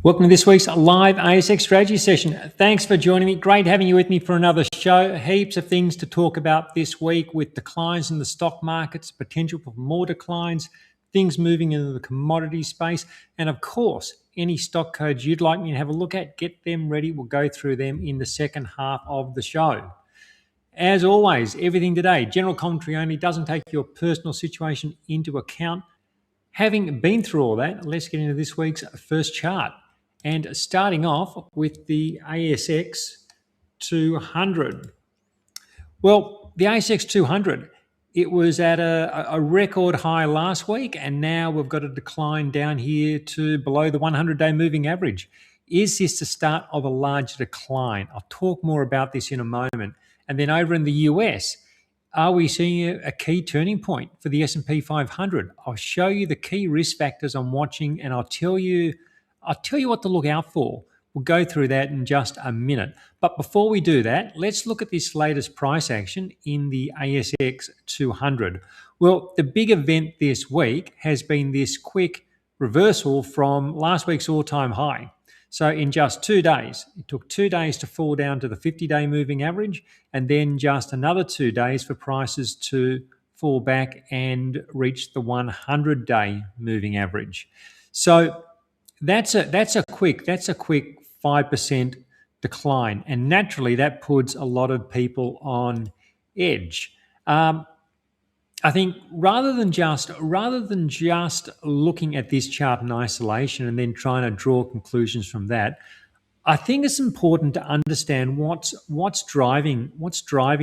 Welcome to this week's live ASX strategy session. Thanks for joining me. Great having you with me for another show. Heaps of things to talk about this week with declines in the stock markets, potential for more declines, things moving into the commodity space, and of course, any stock codes you'd like me to have a look at, get them ready. We'll go through them in the second half of the show. As always, everything today, general commentary only, doesn't take your personal situation into account. Having been through all that, let's get into this week's first chart. And starting off with the ASX 200. Well, the ASX 200, it was at a record high last week, and now we've got a decline down here to below the 100-day moving average. Is this the start of a large decline? I'll talk more about this in a moment. And then over in the US, are we seeing a key turning point for the S&P 500? I'll show you the key risk factors I'm watching, and I'll tell you what to look out for. We'll go through that in just a minute. But before we do that, let's look at this latest price action in the ASX 200. Well, the big event this week has been this quick reversal from last week's all-time high. So in just 2 days, it took 2 days to fall down to the 50-day moving average, and then just another 2 days for prices to fall back and reach the 100-day moving average. So that's a quick 5% decline, and naturally that puts a lot of people on edge. I think rather than just looking at this chart in isolation and then trying to draw conclusions from that, I think it's important to understand what's driving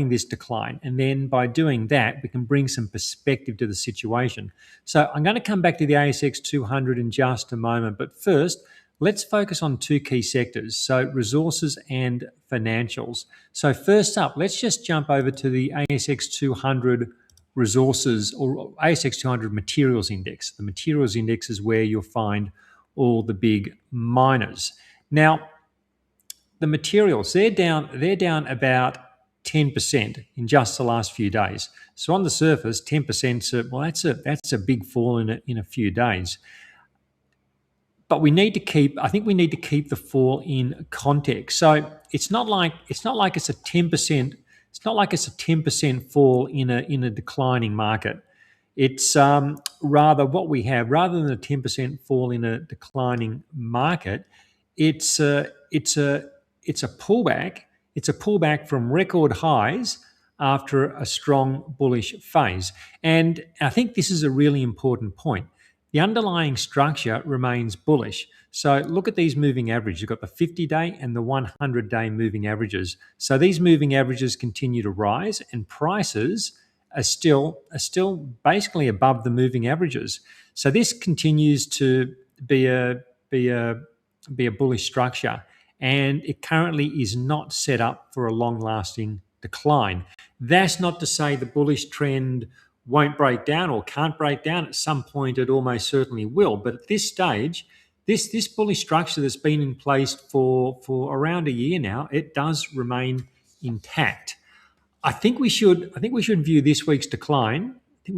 this decline, and then by doing that, we can bring some perspective to the situation. So I'm going to come back to the ASX 200 in just a moment, but first, let's focus on two key sectors, so resources and financials. So first up, let's just jump over to the ASX 200 resources or ASX 200 materials index. The materials index is where you'll find all the big miners. Now, the materials, they're down about 10% in just the last few days. So on the surface, 10%, that's a big fall in a few days. But I think we need to keep the fall in context. So it's not like it's a 10%. It's not like it's a 10% fall in a declining market. It's rather what we have, rather than a 10% fall in a declining market, it's a pullback. It's a pullback from record highs after a strong bullish phase. And I think this is a really important point. The underlying structure remains bullish. So look at these moving averages. You've got the 50-day and the 100-day moving averages. So these moving averages continue to rise, and prices are still basically above the moving averages. So this continues to be a bullish structure, and it currently is not set up for a long-lasting decline. That's not to say the bullish trend won't break down or can't break down. At some point, it almost certainly will. But at this stage, this bullish structure that's been in place for around a year now, it does remain intact. I think we should view this week's decline. As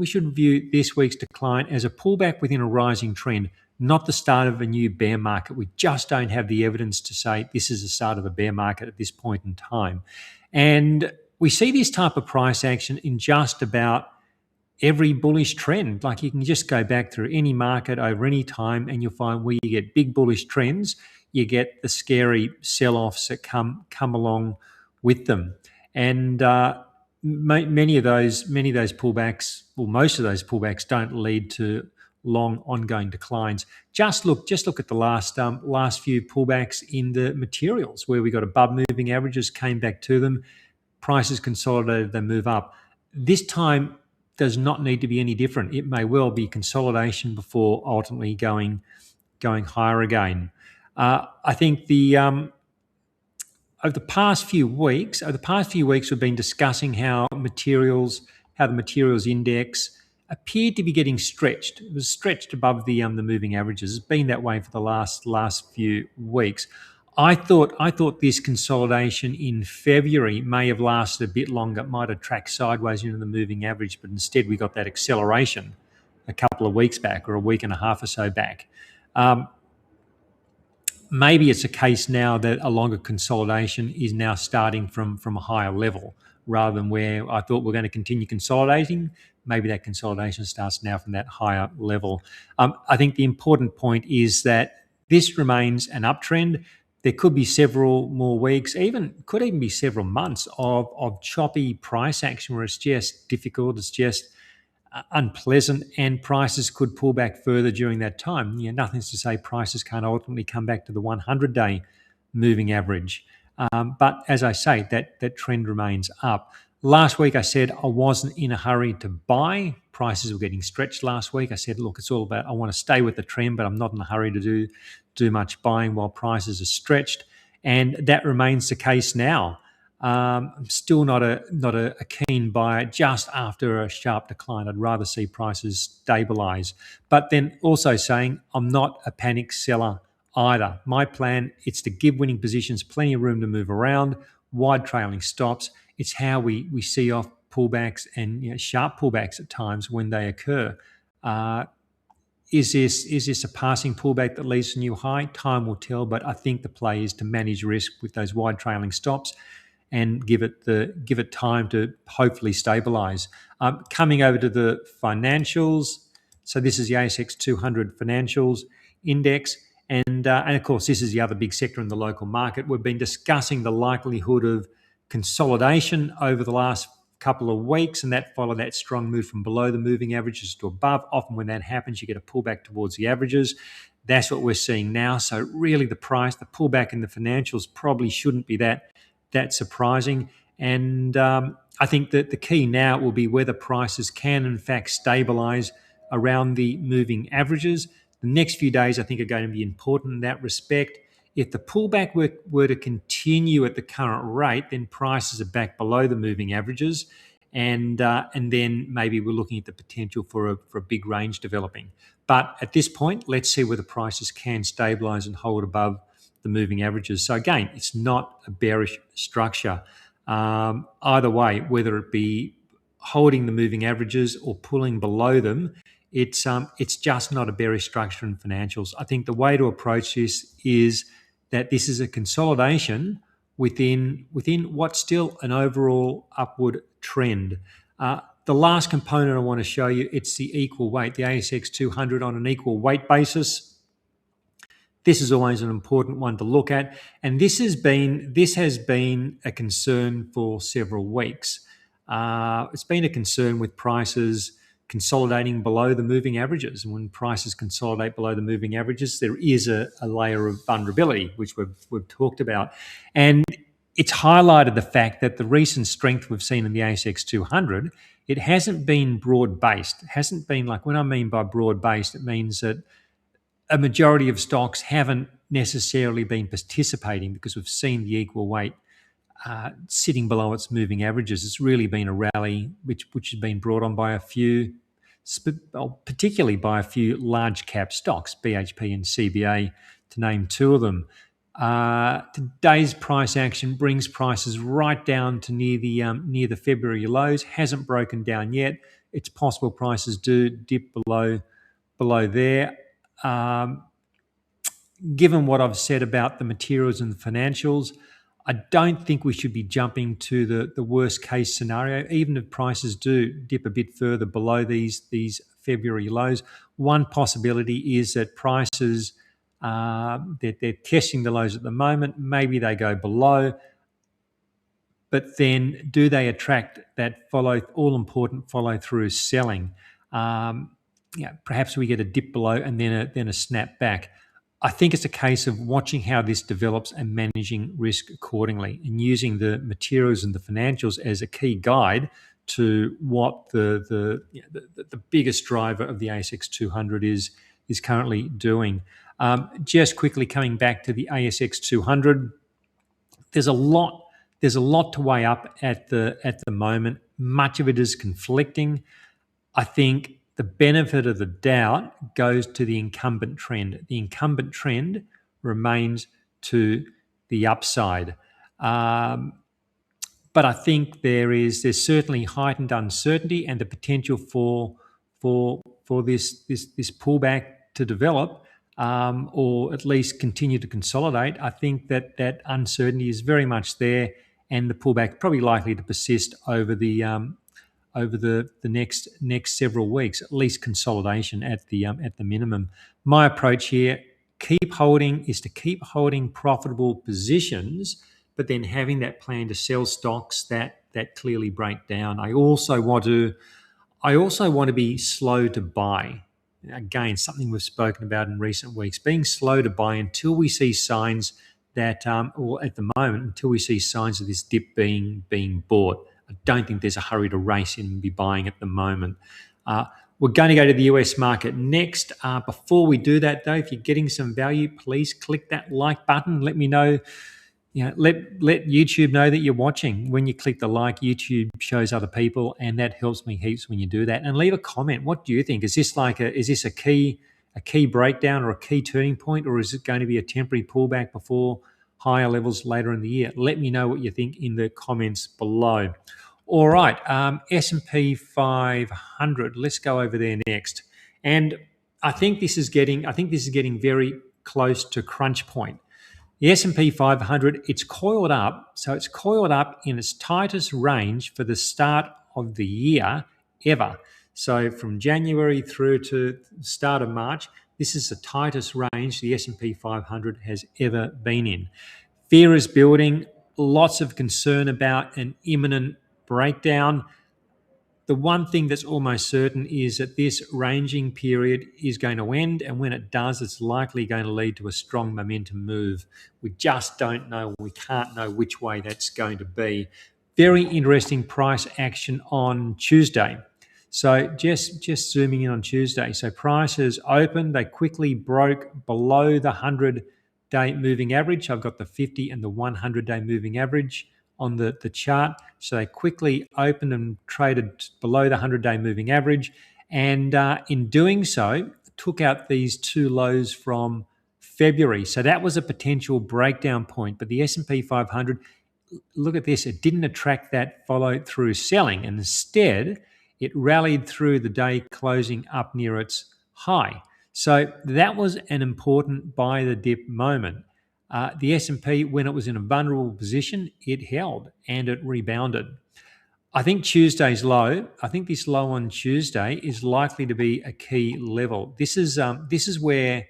a pullback within a rising trend, not the start of a new bear market. We just don't have the evidence to say this is the start of a bear market at this point in time. And we see this type of price action in just about every bullish trend. Like, you can just go back through any market over any time, and you'll find where you get big bullish trends, you get the scary sell-offs that come along with them. And many of those pullbacks, or most of those pullbacks, don't lead to long ongoing declines. Just look at the last few pullbacks in the materials, where we got above moving averages, came back to them, prices consolidated, they move up. This time does not need to be any different. It may well be consolidation before ultimately going higher again. I think over the past few weeks, we've been discussing how the materials index appeared to be getting stretched. It was stretched above the moving averages. It's been that way for the last few weeks. I thought this consolidation in February may have lasted a bit longer. It might have tracked sideways into the moving average, but instead we got that acceleration a couple of weeks back, or a week and a half or so back. maybe it's a case now that a longer consolidation is now starting from a higher level rather than where I thought we're going to continue consolidating. Maybe that consolidation starts now from that higher level. I think the important point is that this remains an uptrend. There could be several more weeks, could even be several months of choppy price action where it's just difficult, it's just unpleasant, and prices could pull back further during that time. Nothing's to say prices can't ultimately come back to the 100-day moving average. But as I say, that trend remains up. Last week, I said I wasn't in a hurry to buy. Prices were getting stretched last week. I said, look, it's all about I want to stay with the trend, but I'm not in a hurry to do much buying while prices are stretched. And that remains the case now. I'm still not a keen buyer just after a sharp decline. I'd rather see prices stabilise. But then also saying I'm not a panic seller either. My plan is to give winning positions plenty of room to move around, wide trailing stops. It's how we see off pullbacks and sharp pullbacks at times when they occur. Is this a passing pullback that leads to a new high? Time will tell, but I think the play is to manage risk with those wide trailing stops and give it time to hopefully stabilise. Coming over to the financials, so this is the ASX 200 financials index, and of course this is the other big sector in the local market. We've been discussing the likelihood of consolidation over the last couple of weeks, and that followed that strong move from below the moving averages to above. Often when that happens, you get a pullback towards the averages. That's what we're seeing now. So really the pullback in the financials probably shouldn't be that surprising. And I think that the key now will be whether prices can in fact stabilise around the moving averages. The next few days I think are going to be important in that respect. If the pullback were to continue at the current rate, then prices are back below the moving averages, and then maybe we're looking at the potential for a big range developing. But at this point, let's see whether prices can stabilise and hold above the moving averages. So again, it's not a bearish structure. Either way, whether it be holding the moving averages or pulling below them, it's just not a bearish structure in financials. I think the way to approach this is that this is a consolidation within what's still an overall upward trend. The last component I want to show you, it's the equal weight, the ASX 200 on an equal weight basis. This is always an important one to look at, and this has been a concern for several weeks. It's been a concern with prices consolidating below the moving averages. And when prices consolidate below the moving averages, there is a layer of vulnerability, which we've talked about. And it's highlighted the fact that the recent strength we've seen in the ASX 200, it hasn't been broad-based. It hasn't been like, when I mean by broad-based, it means that a majority of stocks haven't necessarily been participating because we've seen the equal weight sitting below its moving averages. It's really been a rally which has been brought on by particularly by a few large cap stocks, BHP and CBA, to name two of them. Today's price action brings prices right down to near the February lows. Hasn't broken down yet. It's possible prices do dip below there. Given what I've said about the materials and the financials, I don't think we should be jumping to the worst case scenario, even if prices do dip a bit further below these February lows. One possibility is that prices, they're testing the lows at the moment. Maybe they go below, but then do they attract that all-important follow-through selling? Perhaps we get a dip below and then a snap back. I think it's a case of watching how this develops and managing risk accordingly, and using the materials and the financials as a key guide to what the biggest driver of the ASX 200 is currently doing. Just quickly coming back to the ASX 200, there's a lot to weigh up at the moment. Much of it is conflicting. I think the benefit of the doubt goes to the incumbent trend. The incumbent trend remains to the upside. But I think there's certainly heightened uncertainty and the potential for this pullback to develop or at least continue to consolidate, I think that that uncertainty is very much there, and the pullback probably likely to persist over the next several weeks, at least consolidation at the minimum. My approach here is to keep holding profitable positions, but then having that plan to sell stocks that clearly break down. I also want to be slow to buy. Again, something we've spoken about in recent weeks, being slow to buy until we see signs that, or at the moment, until we see signs of this dip being bought. I don't think there's a hurry to race in and be buying at the moment. We're going to go to the US market next. Before we do that, though, if you're getting some value, please click that like button. Let me know. Let YouTube know that you're watching. When you click the like, YouTube shows other people, and that helps me heaps when you do that. And leave a comment. What do you think? Is this a key breakdown or a key turning point, or is it going to be a temporary pullback before higher levels later in the year? Let me know what you think in the comments below. All right, S&P 500. Let's go over there next. And I think this is getting very close to crunch point. The S&P 500, it's coiled up. So it's coiled up in its tightest range for the start of the year ever. So from January through to the start of March, this is the tightest range the S&P 500 has ever been in. Fear is building, lots of concern about an imminent breakdown. The one thing that's almost certain is that this ranging period is going to end, and when it does, it's likely going to lead to a strong momentum move. We just don't know. We can't know which way that's going to be. Very interesting price action on Tuesday. So just zooming in on Tuesday. So prices opened. They quickly broke below the 100-day moving average. I've got the 50 and the 100-day moving average on the chart. So they quickly opened and traded below the 100-day moving average. And in doing so, took out these two lows from February. So that was a potential breakdown point. But the S&P 500, look at this, it didn't attract that follow-through selling. And instead, it rallied through the day, closing up near its high. So that was an important buy the dip moment. The S&P, when it was in a vulnerable position, it held and it rebounded. I think Tuesday's low. I think this low on Tuesday is likely to be a key level. This is where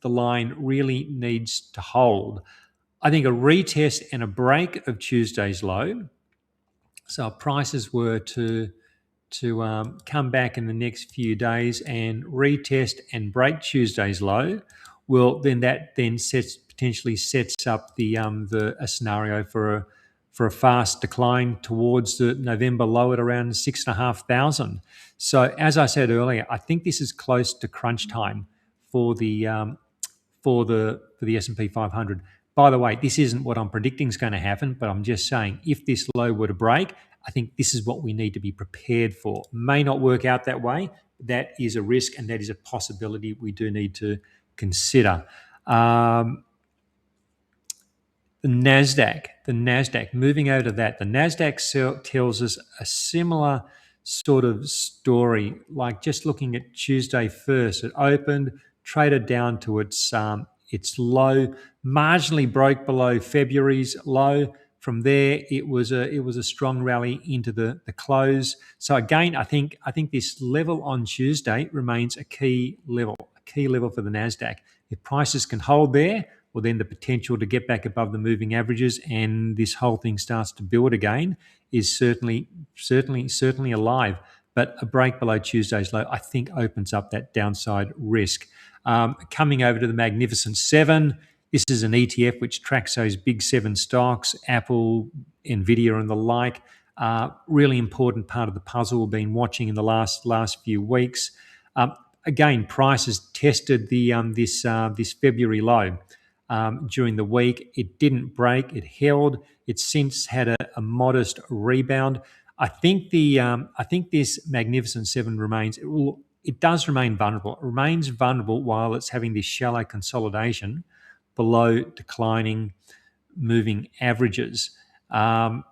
the line really needs to hold. I think a retest and a break of Tuesday's low. So if prices were to come back in the next few days and retest and break Tuesday's low, well, then that potentially sets up a scenario for a fast decline towards the November low at around 6,500. So as I said earlier, I think this is close to crunch time for the S&P 500. By the way, this isn't what I'm predicting is going to happen, but I'm just saying if this low were to break, I think this is what we need to be prepared for. May not work out that way. That is a risk, and that is a possibility we do need to consider. The Nasdaq, moving over to that, the Nasdaq tells us a similar sort of story. Like just looking at Tuesday first, it opened, traded down to its low, marginally broke below February's low. From there, it was a strong rally into the close. So again, I think this level on Tuesday remains a key level for the Nasdaq. If prices can hold there, well, then the potential to get back above the moving averages and this whole thing starts to build again is certainly alive. But a break below Tuesday's low, I think, opens up that downside risk. Coming over to the Magnificent Seven, this is an ETF which tracks those big seven stocks, Apple, Nvidia, and the like. Really important part of the puzzle we've been watching in the last few weeks. Again, prices tested this February low during the week. It didn't break. It held. It's since had a modest rebound. I think this Magnificent Seven remains. It does remain vulnerable. It remains vulnerable while it's having this shallow consolidation below declining moving averages. But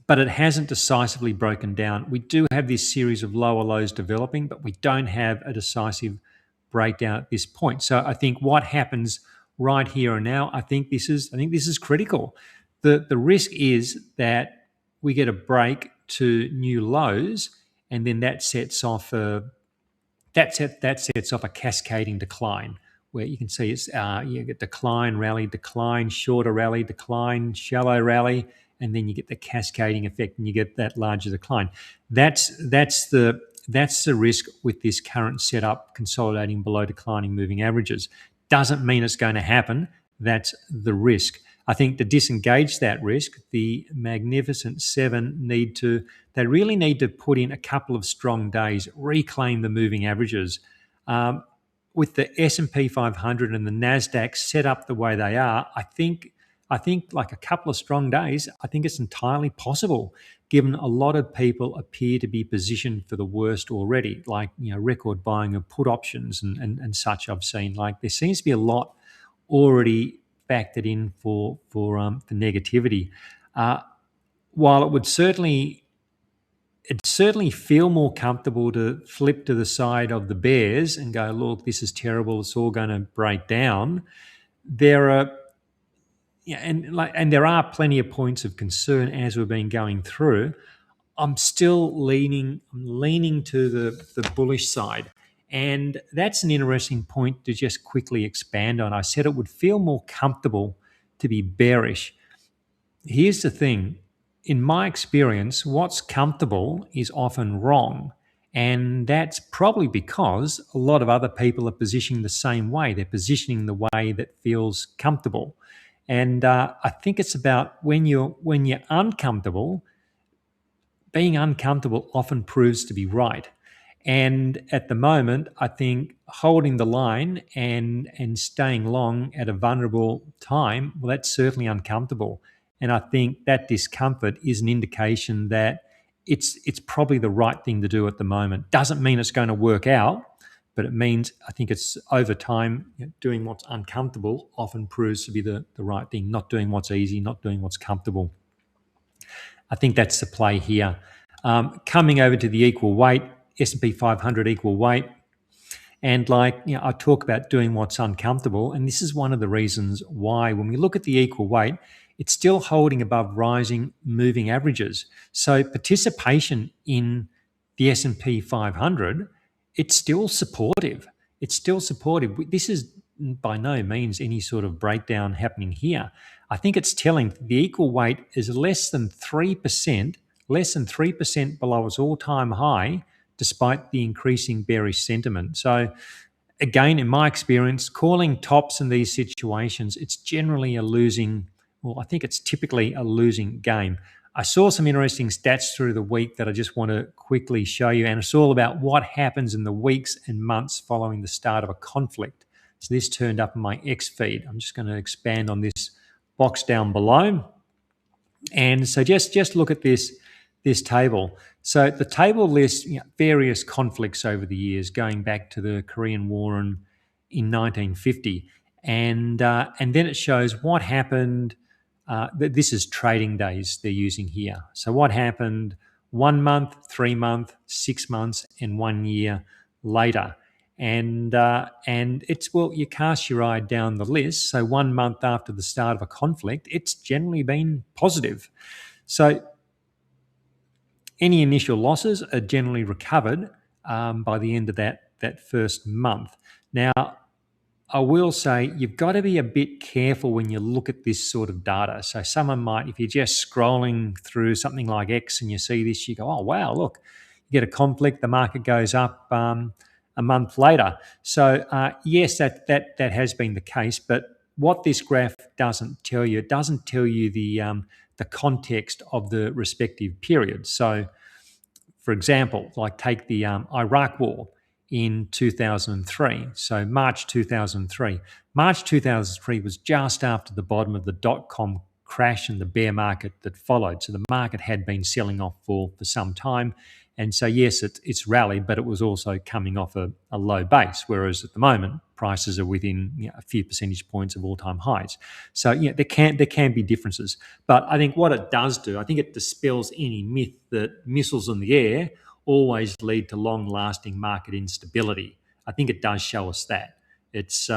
it hasn't decisively broken down. We do have this series of lower lows developing, but we don't have a decisive breakdown at this point. So I think what happens right here and now, I think this is critical. The risk is that we get a break to new lows, and then that sets off a cascading decline, where you can see it's you get decline, rally, decline, shorter rally, decline, shallow rally, and then you get the cascading effect, and you get that larger decline. That's the risk with this current setup, consolidating below declining moving averages. Doesn't mean it's going to happen. That's the risk. I think to disengage that risk, the Magnificent Seven they really need to put in a couple of strong days, reclaim the moving averages. With the S&P 500 and the Nasdaq set up the way they are, I think like a couple of strong days, I think it's entirely possible, given a lot of people appear to be positioned for the worst already, like record buying of put options and such. I've seen, like, there seems to be a lot already factored in for the negativity. While it'd certainly feel more comfortable to flip to the side of the bears and go, look, this is terrible, it's all going to break down. There are there are plenty of points of concern as we've been going through. I'm still leaning to the bullish side. And that's an interesting point to just quickly expand on. I said it would feel more comfortable to be bearish. Here's the thing. In my experience, what's comfortable is often wrong. And that's probably because a lot of other people are positioning the same way. They're positioning the way that feels comfortable. And I think it's about when you're uncomfortable, being uncomfortable often proves to be right. And at the moment, I think holding the line and staying long at a vulnerable time, well, that's certainly uncomfortable. And I think that discomfort is an indication that it's probably the right thing to do at the moment. Doesn't mean it's going to work out, but it means, I think it's over time, doing what's uncomfortable often proves to be the right thing. Not doing what's easy, not doing what's comfortable. I think that's the play here. Coming over to the equal weight, S&P 500 equal weight. And I talk about doing what's uncomfortable. And this is one of the reasons why when we look at the equal weight, it's still holding above rising moving averages. So participation in the S&P 500, it's still supportive. It's still supportive. This is by no means any sort of breakdown happening here. I think it's telling the equal weight is less than 3% below its all-time high, despite the increasing bearish sentiment. So again, in my experience, calling tops in these situations, it's generally I think it's typically a losing game. I saw some interesting stats through the week that I just want to quickly show you, and it's all about what happens in the weeks and months following the start of a conflict. So this turned up in my X feed. I'm just going to expand on this box down below. And so just look at this table. So the table lists various conflicts over the years, going back to the Korean War in 1950, and then it shows what happened. This is trading days they're using here. So what happened 1 month, 3 months, 6 months, and 1 year later. And it's, well, you cast your eye down the list. So 1 month after the start of a conflict, it's generally been positive. So any initial losses are generally recovered by the end of that first month. Now, I will say you've got to be a bit careful when you look at this sort of data. So someone might, if you're just scrolling through something like X and you see this, you go, oh, wow, look, you get a conflict, the market goes up a month later. So yes, that has been the case. But what this graph doesn't tell you, it doesn't tell you the context of the respective period. So, for example, like take the Iraq War in 2003. So March 2003. March 2003 was just after the bottom of the dot-com crash and the bear market that followed. So the market had been selling off for some time. And so, yes, it's rallied, but it was also coming off a low base, whereas at the moment, prices are within a few percentage points of all-time highs. So, there can be differences. But I think what it does do, I think it dispels any myth that missiles in the air always lead to long-lasting market instability. I think it does show us that. It's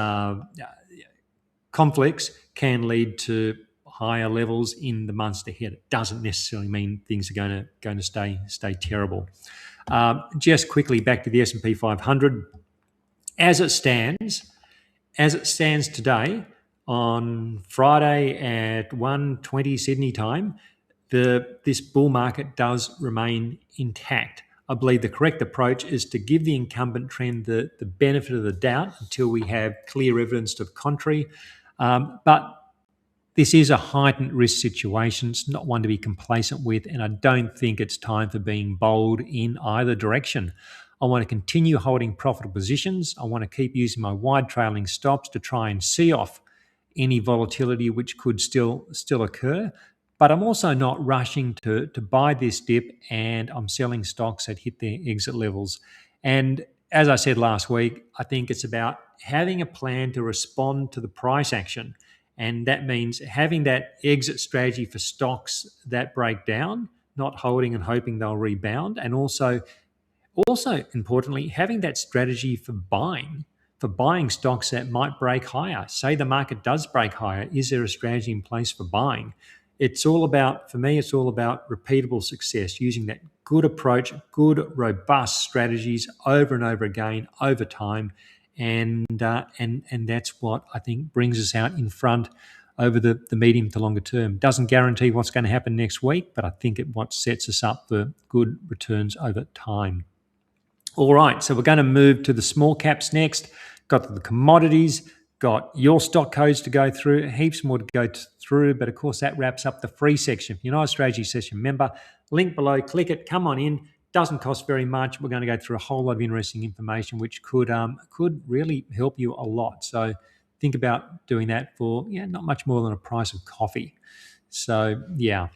conflicts can lead to higher levels in the months ahead. It doesn't necessarily mean things are going to stay terrible. Just quickly back to the S&P 500. As it stands today on Friday at 1:20 Sydney time, this bull market does remain intact. I believe the correct approach is to give the incumbent trend the benefit of the doubt until we have clear evidence to the contrary. But this is a heightened risk situation. It's not one to be complacent with, and I don't think it's time for being bold in either direction. I want to continue holding profitable positions. I want to keep using my wide trailing stops to try and see off any volatility which could still occur. But I'm also not rushing to buy this dip, and I'm selling stocks that hit their exit levels. And as I said last week, I think it's about having a plan to respond to the price action. And that means having that exit strategy for stocks that break down, not holding and hoping they'll rebound. And also importantly, having that strategy for buying stocks that might break higher. Say the market does break higher. Is there a strategy in place for buying? For me, it's all about repeatable success, using that good approach, good, robust strategies over and over again, over time. And that's what I think brings us out in front over the medium to longer term. Doesn't guarantee what's going to happen next week, but I think what sets us up for good returns over time. All right, so we're going to move to the small caps next. Got the commodities, got your stock codes to go through, heaps more to go through, but of course that wraps up the free section. If you're not a strategy session member, link below, click it, come on in. Doesn't cost very much. We're going to go through a whole lot of interesting information which could really help you a lot. So think about doing that for not much more than a price of coffee. So yeah.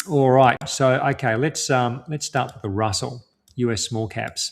All right. So okay, let's start with the Russell US small caps.